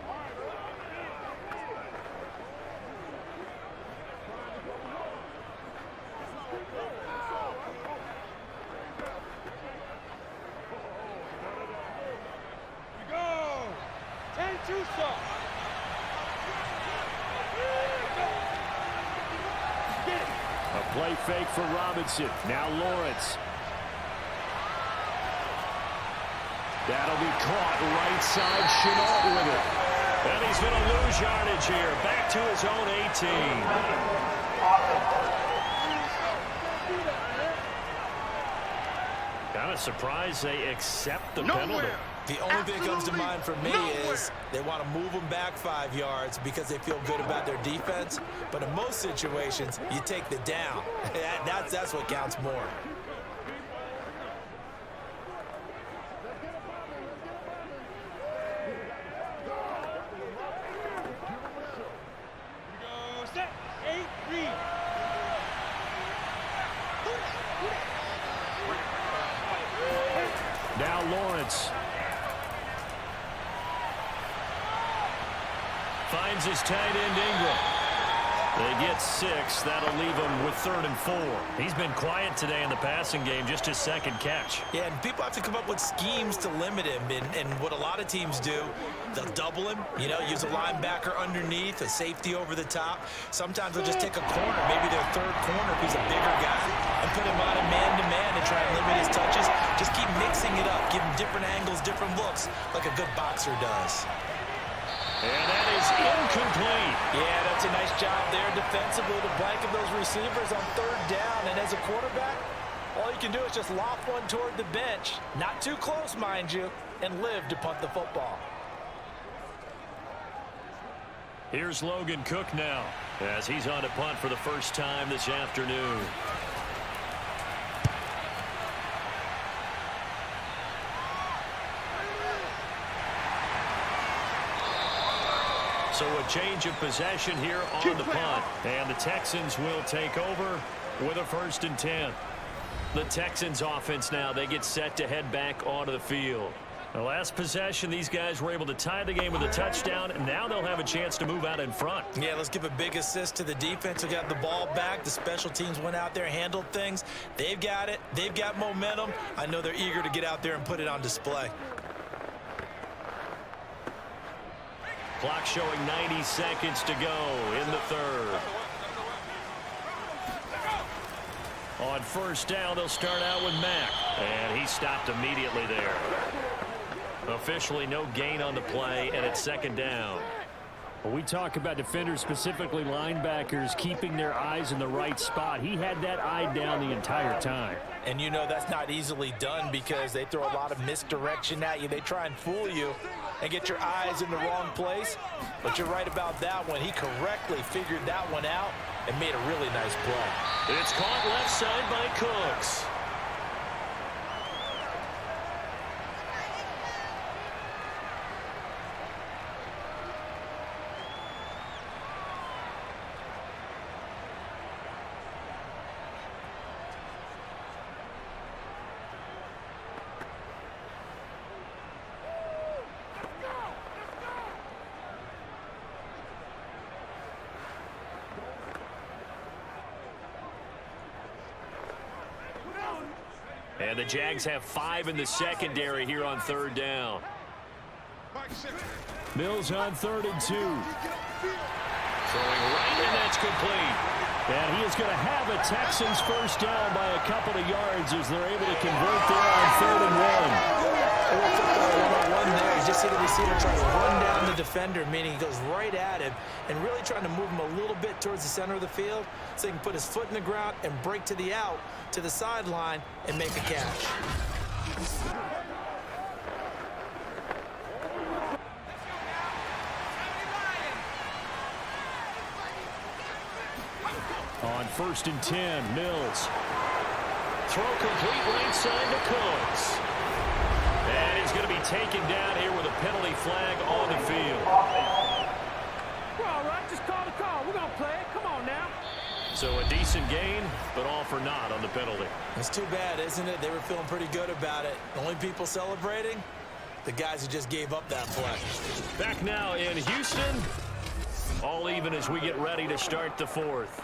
Play fake for Robinson. Now Lawrence. That'll be caught right side. Chenault with it. And he's going to lose yardage here. Back to his own 18. Kind of surprised they accept the penalty. The only thing that comes to mind for me is they want to move them back 5 yards because they feel good about their defense. But in most situations, you take the down. That's what counts more. Lawrence. Finds his tight end Ingram. They get 6. That'll leave him with 3rd and 4. He's been quiet today in the passing game, just his 2nd catch. Yeah, and people have to come up with schemes to limit him. And what a lot of teams do, they'll double him, use a linebacker underneath, a safety over the top. Sometimes they'll just take a corner, maybe their 3rd corner if he's a bigger guy, and put him on a man-to-man and try and limit his touches. Just keep mixing it up, give him different angles, different looks, like a good boxer does. And that is incomplete. Yeah, that's a nice job there defensively to blanket those receivers on 3rd down. And as a quarterback, all you can do is just loft one toward the bench. Not too close, mind you, and live to punt the football. Here's Logan Cook now as he's on to punt for the first time this afternoon. So a change of possession here on the punt. And the Texans will take over with a 1st and 10. The Texans offense now, they get set to head back onto the field. The last possession, these guys were able to tie the game with a touchdown, and now they'll have a chance to move out in front. Yeah, let's give a big assist to the defense who got the ball back. The special teams went out there, handled things. They've got it. They've got momentum. I know they're eager to get out there and put it on display. Clock showing 90 seconds to go in the 3rd. On 1st down, they'll start out with Mack. And he stopped immediately there. Officially no gain on the play, and it's 2nd down. Well, we talk about defenders, specifically linebackers, keeping their eyes in the right spot. He had that eye down the entire time. And that's not easily done because they throw a lot of misdirection at you. They try and fool you and get your eyes in the wrong place. But you're right about that one. He correctly figured that one out and made a really nice play. It's caught left side by Cooks. And the Jags have 5 in the secondary here on 3rd down. Mills on 3rd and 2. Throwing right, and that's complete. And he is going to have a Texans 1st down by a couple of yards as they're able to convert there on 3rd and 1. There. You just see the receiver try to run down the defender, meaning he goes right at him and really trying to move him a little bit towards the center of the field so he can put his foot in the ground and break to the out, to the sideline, and make a catch. On 1st and 10, Mills. Throw complete right side to Cooks. And he's going to be taken down here with a penalty flag on the field. We're all right. Just call the call. We're going to play it. Come on now. So a decent gain, but all for naught on the penalty. It's too bad, isn't it? They were feeling pretty good about it. The only people celebrating, the guys who just gave up that play. Back now in Houston. All even as we get ready to start the 4th.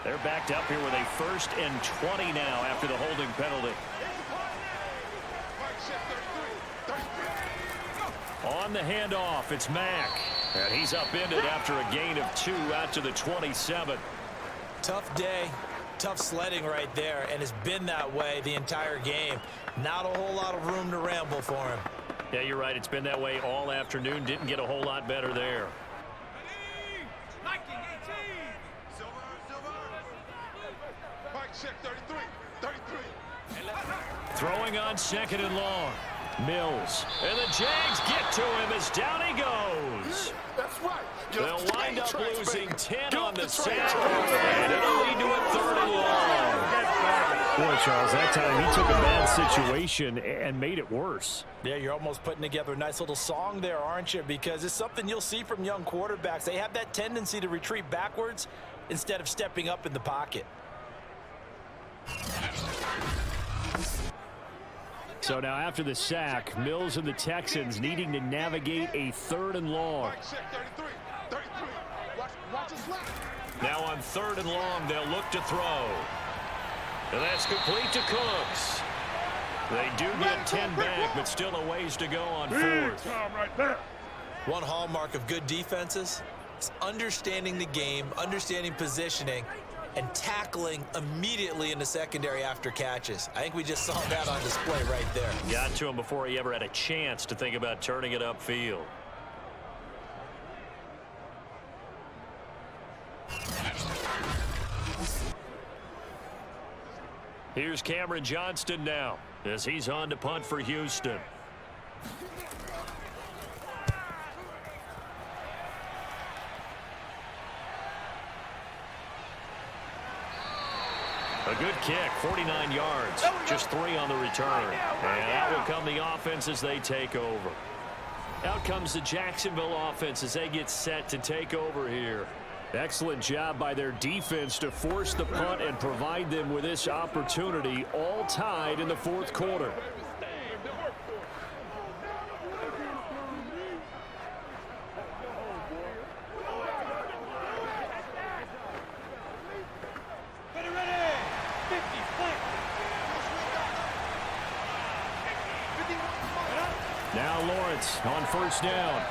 They're backed up here with a 1st and 20 now after the holding penalty. On the handoff, it's Mack. And he's upended after a gain of 2 out to the 27. Tough day, tough sledding right there, and it's been that way the entire game. Not a whole lot of room to ramble for him. Yeah, you're right. It's been that way all afternoon. Didn't get a whole lot better there. Throwing on 2nd and long. Mills. And the Jags get to him as down he goes. That's right. They'll wind up losing 10 on the sack. And it'll lead to a 3rd and long. Boy, Charles, that time he took a bad situation and made it worse. Yeah, you're almost putting together a nice little song there, aren't you? Because it's something you'll see from young quarterbacks. They have that tendency to retreat backwards instead of stepping up in the pocket. So now after the sack, Mills and the Texans needing to navigate a 3rd and long. Now on 3rd and long, they'll look to throw. And that's complete to Cooks. They do get 10 back, but still a ways to go on 4th. One hallmark of good defenses is understanding the game, understanding positioning, and tackling immediately in the secondary after catches. I think we just saw that on display right there. Got to him before he ever had a chance to think about turning it upfield. Here's Cameron Johnston now as he's on to punt for Houston. A good kick, 49 yards, just 3 on the return. And that will come the offense as they take over. Out comes the Jacksonville offense as they get set to take over here. Excellent job by their defense to force the punt and provide them with this opportunity, all tied in the 4th quarter. Now Lawrence on 1st down.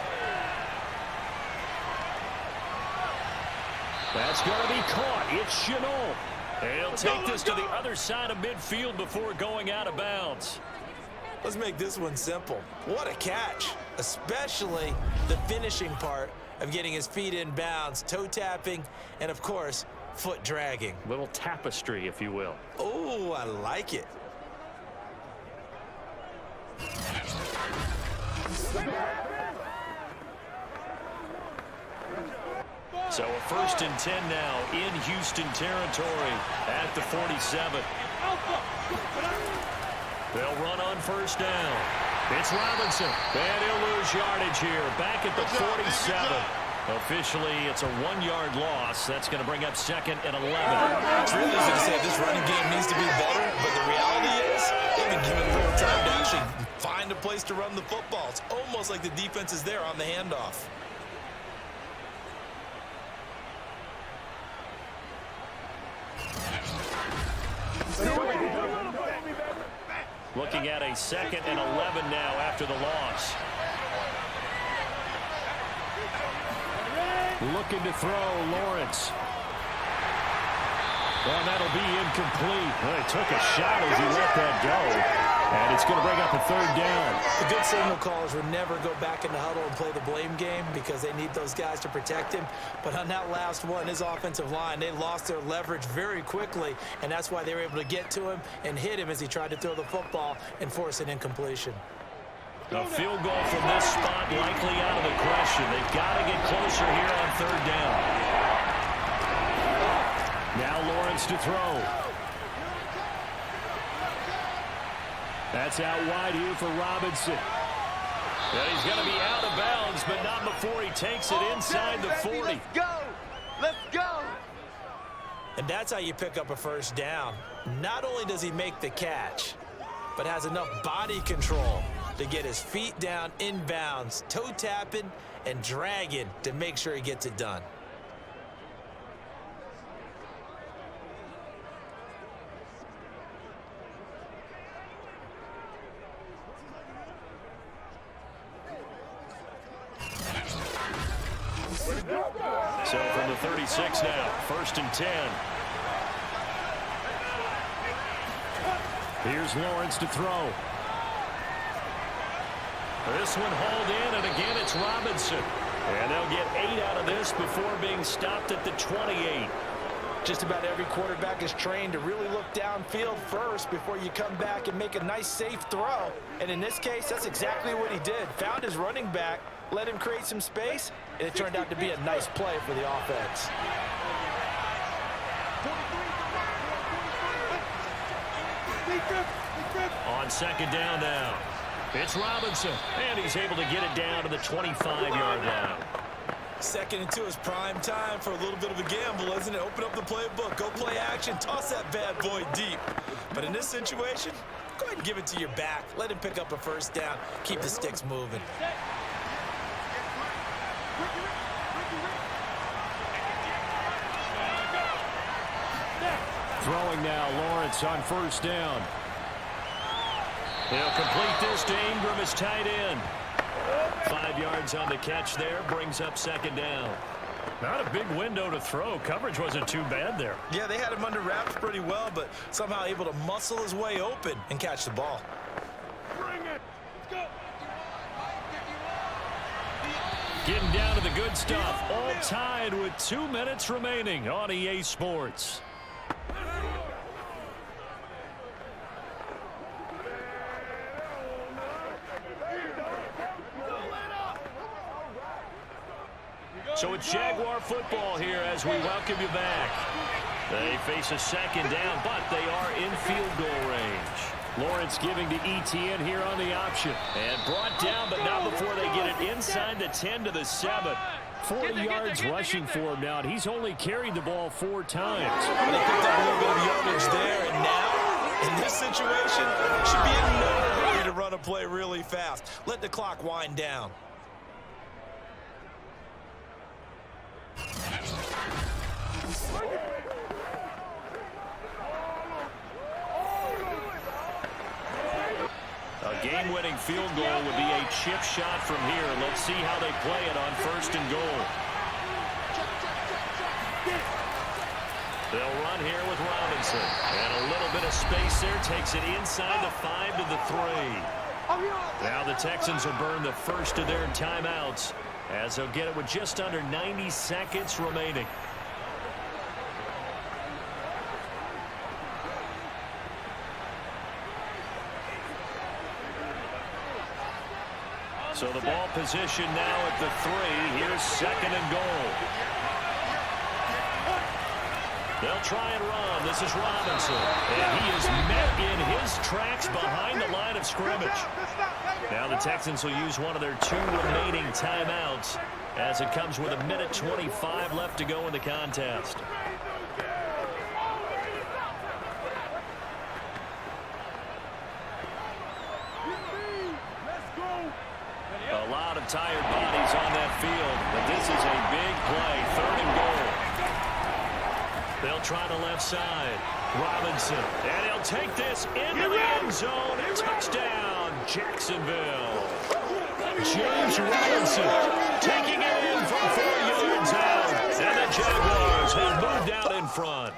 That's going to be caught. It's Chenault. He'll take this to the other side of midfield before going out of bounds. Let's make this one simple. What a catch, especially the finishing part of getting his feet in bounds, toe tapping, and of course, foot dragging. Little tapestry, if you will. Oh, I like it. So a 1st and 10 now in Houston territory at the 47. They'll run on 1st down. It's Robinson. And he'll lose yardage here. Back at the 47. Officially, it's a 1-yard loss. That's going to bring up 2nd and 11. It's really easy to say this running game needs to be better, but the reality is they've been given little time to actually find a place to run the football. It's almost like the defense is there on the handoff. Looking at a 2nd and 11 now after the loss. Looking to throw, Lawrence. Well, that'll be incomplete. Well, he took a shot as he let that go. And it's going to bring up a 3rd down. The good signal callers would never go back in the huddle and play the blame game because they need those guys to protect him. But on that last one, his offensive line, they lost their leverage very quickly, and that's why they were able to get to him and hit him as he tried to throw the football and force an incompletion. A field goal from this spot likely out of the question. They've got to get closer here on 3rd down. Now Lawrence to throw. That's out wide here for Robinson. And he's going to be out of bounds, but not before he takes it inside the 40. Let's go. Let's go. And that's how you pick up a 1st down. Not only does he make the catch, but has enough body control to get his feet down in bounds, toe tapping and dragging to make sure he gets it done. So from the 36 now, 1st and 10. Here's Lawrence to throw. This one hauled in, and again it's Robinson. And they'll get 8 out of this before being stopped at the 28. Just about every quarterback is trained to really look downfield first before you come back and make a nice, safe throw. And in this case, that's exactly what he did. Found his running back, let him create some space, and it turned out to be a nice play for the offense. On second down now. It's Robinson, and he's able to get it down to the 25-yard line. Second and 2 is prime time for a little bit of a gamble, isn't it? Open up the playbook, go play action, toss that bad boy deep. But in this situation, go ahead and give it to your back. Let him pick up a first down. Keep the sticks moving. Throwing now, Lawrence on first down. He'll complete this to Ingram, his tight end. 5 yards on the catch there, brings up second down. Not a big window to throw. Coverage wasn't too bad there. Yeah, they had him under wraps pretty well, but somehow able to muscle his way open and catch the ball. Bring it. Let's go. Getting down to the good stuff. All tied with 2 minutes remaining on EA Sports. So it's Jaguar football here as we welcome you back. They face a second down, but they are in field goal range. Lawrence giving to ETN here on the option. And brought down, but not before they get it inside the 10 to the 7. 40 yards rushing for him now, and he's only carried the ball 4 times. They picked up a little bit of yardage there, and now, in this situation, should be in no hurry to run a play really fast. Let the clock wind down. A game-winning field goal would be a chip shot from here. Let's see how they play it on first and goal. They'll run here with Robinson. And a little bit of space there. Takes it inside the 5 to the 3. Now the Texans will burn the first of their timeouts as they'll get it with just under 90 seconds remaining. So the ball position now at the 3. Here's second and goal. They'll try and run. This is Robinson. And he is met in his tracks behind the line of scrimmage. Now the Texans will use one of their 2 remaining timeouts as it comes with 1:25 left to go in the contest. A lot of tired bodies on that field, but this is a big play. 3rd and goal. They'll try the left side. Robinson, and he'll take this into the end zone. Touchdown, Jacksonville. James Robinson taking it in from 4 yards out, and the Jaguars have moved out in front.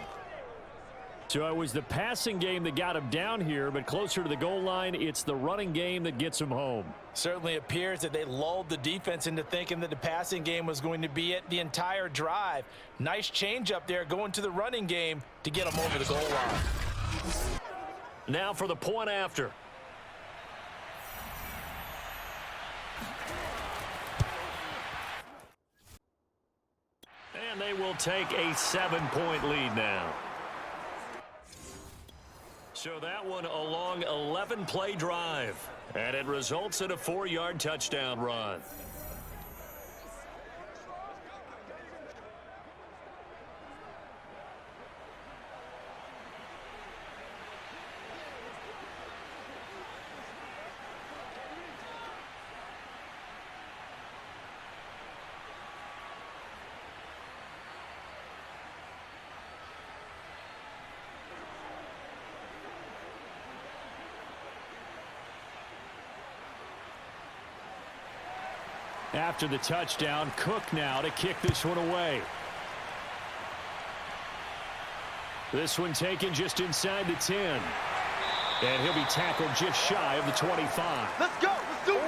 So it was the passing game that got him down here, but closer to the goal line, it's the running game that gets him home. Certainly appears that they lulled the defense into thinking that the passing game was going to be it the entire drive. Nice change up there going to the running game to get them over the goal line. Now for the point after. And they will take a 7-point lead now. So that one a long 11-play drive, and it results in a 4-yard touchdown run. After the touchdown, Cook now to kick this one away. This one taken just inside the 10. And he'll be tackled just shy of the 25. Let's go. Let's do it.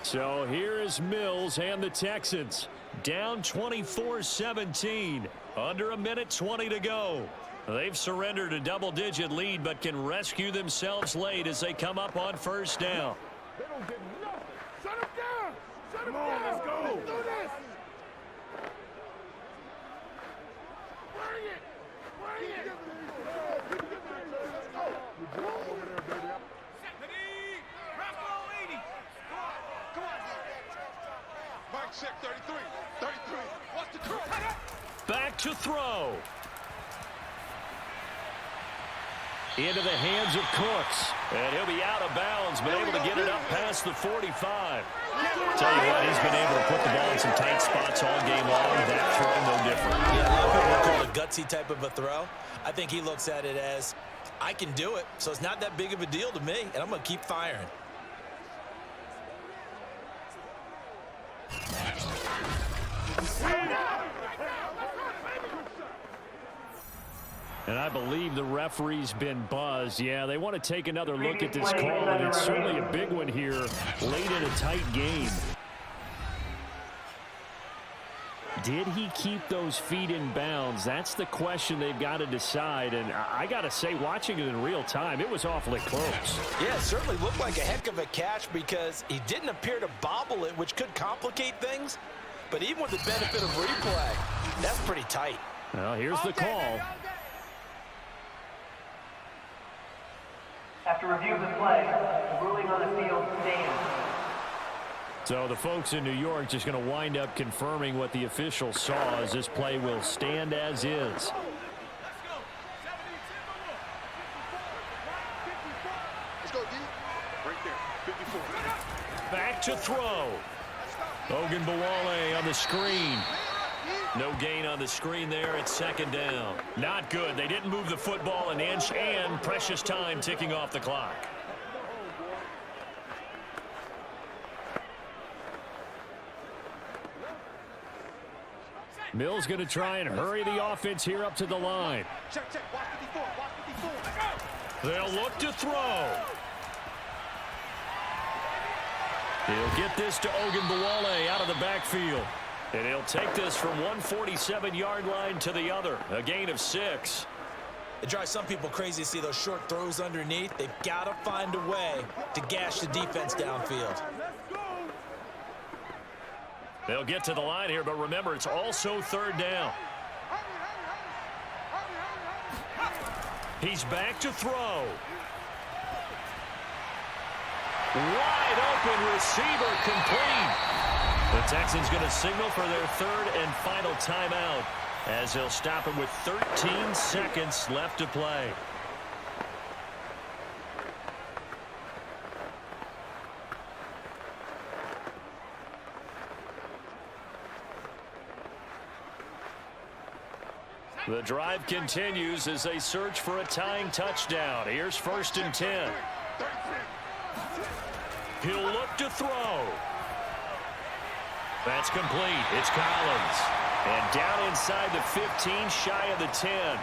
So here is Mills and the Texans. Down 24-17. Under 1:20 to go. They've surrendered a double-digit lead, but can rescue themselves late as they come up on first down. They don't get nothing. Shut him down. Shut him down. Let's go. Let's do this. Mike check 33. 33. What's the curl? Back to throw. Into the hands of Cooks. And he'll be out of bounds, but able to get it up past the 45. Tell you what, he's been able to put the ball in some tight spots all game long. That throw, no different. Yeah, a lot of people call it a gutsy type of a throw. I think he looks at it as, I can do it, so it's not that big of a deal to me, and I'm going to keep firing. And I believe the referee's been buzzed. Yeah, they want to take another look at this call, and it's certainly a big one here late in a tight game. Did he keep those feet in bounds? That's the question they've got to decide. And I got to say, watching it in real time, it was awfully close. Yeah, it certainly looked like a heck of a catch because he didn't appear to bobble it, which could complicate things. But even with the benefit of replay, that's pretty tight. Well, here's the call. After review of the play, the ruling on the field stands. So the folks in New York just going to wind up confirming what the officials saw as this play will stand as is. Let's go, D. Right there. 54. Back to throw. Ogunbowale on the screen. No gain on the screen there at second down. Not good. They didn't move the football an inch, and precious time ticking off the clock. Mills going to try and hurry the offense here up to the line. Check. Watch 54. Watch 54. They'll look to throw. He'll get this to Ogunbowale out of the backfield. And he'll take this from one 47-yard line to the other. A gain of 6. It drives some people crazy to see those short throws underneath. They've got to find a way to gash the defense downfield. They'll get to the line here, but remember, it's also third down. He's back to throw. Wide open receiver complete. The Texans going to signal for their third and final timeout as they'll stop him with 13 seconds left to play. The drive continues as they search for a tying touchdown. Here's 1st and 10. He'll look to throw. That's complete. It's Collins. And down inside the 15, shy of the 10.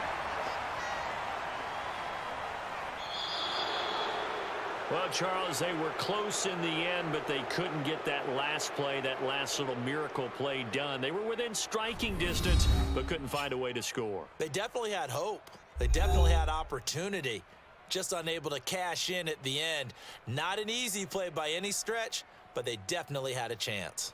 Well, Charles, they were close in the end, but they couldn't get that last play, that last little miracle play done. They were within striking distance, but couldn't find a way to score. They definitely had hope. They definitely had opportunity. Just unable to cash in at the end. Not an easy play by any stretch, but they definitely had a chance.